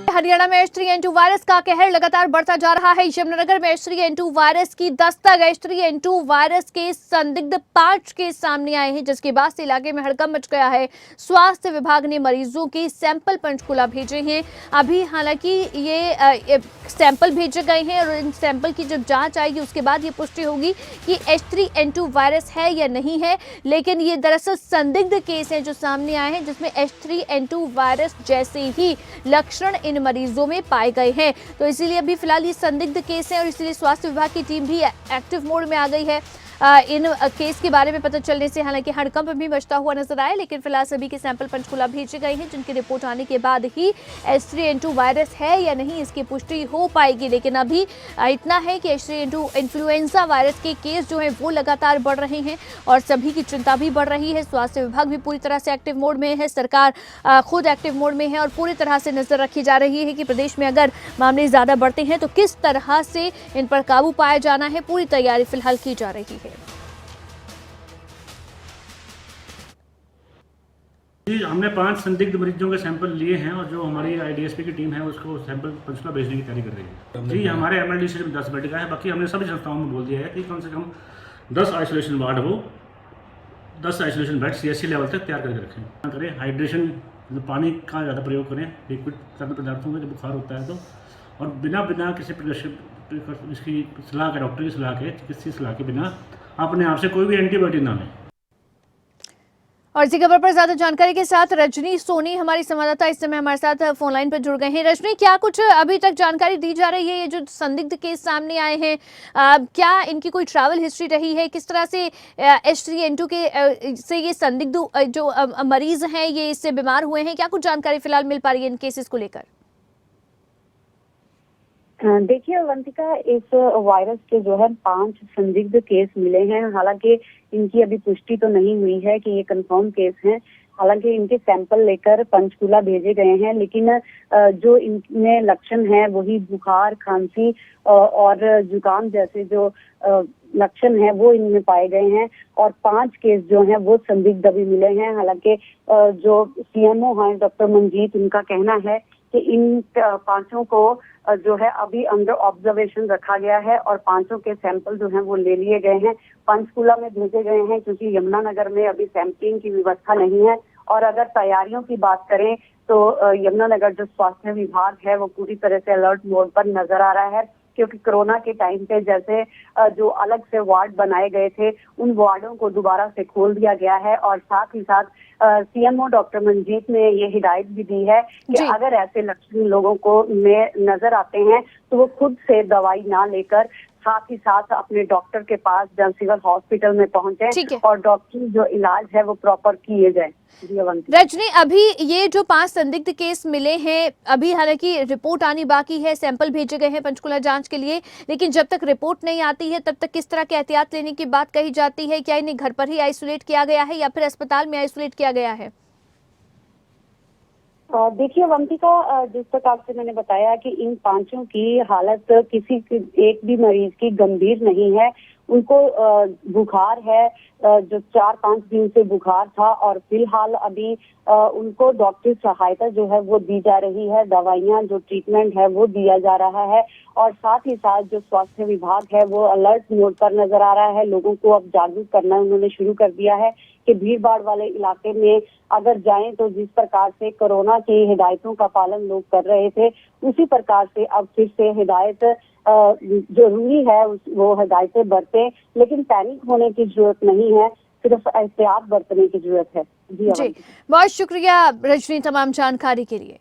हरियाणा में H3N2 virus का कहर लगातार बढ़ता जा रहा है। यमुनानगर में H3N2 वायरस की दस्तक। H3N2 वायरस के संदिग्ध 5 केस सामने आए हैं, जिसके बाद से इलाके में हड़कंप मच गया है। स्वास्थ्य विभाग ने मरीजों के सैंपल पंचकुला भेजे हैं। अभी हालांकि ये सैंपल भेजे गए हैं और इन सैंपल की जब जांच आएगी उसके बाद ये पुष्टि होगी कि H3N2 वायरस है या नहीं है। लेकिन ये दरअसल संदिग्ध केस हैं जो सामने आए हैं, जिसमें H3N2 वायरस जैसे ही लक्षण इन मरीजों में पाए गए हैं। तो इसीलिए अभी फिलहाल ये संदिग्ध केस है और इसीलिए स्वास्थ्य विभाग की टीम भी एक्टिव मोड में आ गई है। इन केस के बारे में पता चलने से हालांकि हड़कंप भी मचता हुआ नजर आया, लेकिन फिलहाल सभी के सैंपल पंचकुला भेजे गए हैं, जिनकी रिपोर्ट आने के बाद ही H3N2 वायरस है या नहीं इसकी पुष्टि हो पाएगी। लेकिन अभी इतना है कि H3N2 इन्फ्लुएंजा वायरस के केस जो हैं वो लगातार बढ़ रहे हैं और सभी की चिंता भी बढ़ रही है। स्वास्थ्य विभाग भी पूरी तरह से एक्टिव मोड में है, सरकार खुद एक्टिव मोड में है और पूरी तरह से नजर रखी जा रही है कि प्रदेश में अगर मामले ज्यादा बढ़ते हैं तो किस तरह से इन पर काबू पाया जाना है। पूरी तैयारी फिलहाल की जा रही है। जी, हमने 5 संदिग्ध मरीजों के सैंपल लिए हैं और जो हमारी आईडीएसपी की टीम है उसको सैंपल पंचकुला भेजने की तैयारी कर रही है। जी, हमारे एमएलडी से 10 बेड का है, बाकी हमने सभी संस्थाओं में बोल दिया है कि कम से कम 10 आइसोलेशन वार्ड हो, 10 आइसोलेशन बेड सीएससी लेवल तक तैयार करके रखें। करें हाइड्रेशन, पानी का ज़्यादा प्रयोग करें लिक्विड तरल पदार्थों में जब बुखार होता है तो, और बिना किसी इसकी सलाह के, डॉक्टर की सलाह के, चिकित्सीय सलाह के बिना अपने आप से कोई भी एंटीबायोटिक ना लें। और इसी खबर पर ज्यादा जानकारी के साथ रजनी सोनी हमारी संवाददाता इस समय हमारे साथ फोन लाइन पर जुड़ गए हैं। रजनी, क्या कुछ अभी तक जानकारी दी जा रही है? ये जो संदिग्ध केस सामने आए हैं, क्या इनकी कोई ट्रैवल हिस्ट्री रही है? किस तरह से H3N2 के से ये संदिग्ध जो मरीज हैं ये इससे बीमार हुए हैं? क्या कुछ जानकारी फिलहाल मिल पा रही है इन केसेस को लेकर? देखिए अवंतिका, इस वायरस के जो है 5 संदिग्ध केस मिले हैं। हालांकि इनकी अभी पुष्टि तो नहीं हुई है कि ये कंफर्म केस हैं। हालांकि इनके सैंपल लेकर पंचकुला भेजे गए हैं, लेकिन जो इनमें लक्षण हैं वही बुखार, खांसी और जुकाम जैसे जो लक्षण है वो इनमें पाए गए हैं और 5 केस जो हैं वो संदिग्ध अभी मिले हैं। हालांकि जो सीएमओ हैं डॉक्टर मंजीत, उनका कहना है कि इन 5 को जो है अभी अंडर ऑब्जर्वेशन रखा गया है और 5 के सैंपल जो हैं वो ले लिए गए हैं, पंचकुला में भेजे गए हैं, क्योंकि यमुनानगर में अभी सैंपलिंग की व्यवस्था नहीं है। और अगर तैयारियों की बात करें तो यमुनानगर जो स्वास्थ्य विभाग है वो पूरी तरह से अलर्ट मोड पर नजर आ रहा है, क्योंकि कोरोना के टाइम पे जैसे जो अलग से वार्ड बनाए गए थे उन वार्डों को दोबारा से खोल दिया गया है। और साथ ही साथ सीएमओ डॉक्टर मंजीत ने ये हिदायत भी दी है कि अगर ऐसे लक्षण लोगों को में नजर आते हैं तो वो खुद से दवाई ना लेकर साथ ही साथ अपने डॉक्टर के पास जन सिविल हॉस्पिटल में पहुंचे और डॉक्टर जो इलाज है वो प्रॉपर किए जाए। रजनी, अभी ये जो 5 संदिग्ध केस मिले हैं, अभी हालांकि रिपोर्ट आनी बाकी है, सैंपल भेजे गए हैं पंचकुला जांच के लिए, लेकिन जब तक रिपोर्ट नहीं आती है तब तक किस तरह के एहतियात लेने की बात कही जाती है? क्या इन्हें घर पर ही आइसोलेट किया गया है या फिर अस्पताल में आइसोलेट किया गया है? देखिए वंतिका, जिस प्रकार से मैंने बताया कि इन 5 की हालत किसी एक भी मरीज की गंभीर नहीं है। उनको बुखार है, जो 4-5 दिन से बुखार था और फिलहाल अभी उनको डॉक्टर सहायता जो है वो दी जा रही है, दवाइयां जो ट्रीटमेंट है वो दिया जा रहा है। और साथ ही साथ जो स्वास्थ्य विभाग है वो अलर्ट मोड पर नजर आ रहा है। लोगों को अब जागरूक करना उन्होंने शुरू कर दिया है कि भीड़ भाड़ वाले इलाके में अगर जाएं तो जिस प्रकार से कोरोना की हिदायतों का पालन लोग कर रहे थे उसी प्रकार से अब फिर से हिदायत जरूरी है, वो हिदायतें बरतें, लेकिन पैनिक होने की जरूरत नहीं है, सिर्फ एहतियात बरतने की जरूरत है। जी, बहुत शुक्रिया रजनी तमाम जानकारी के लिए।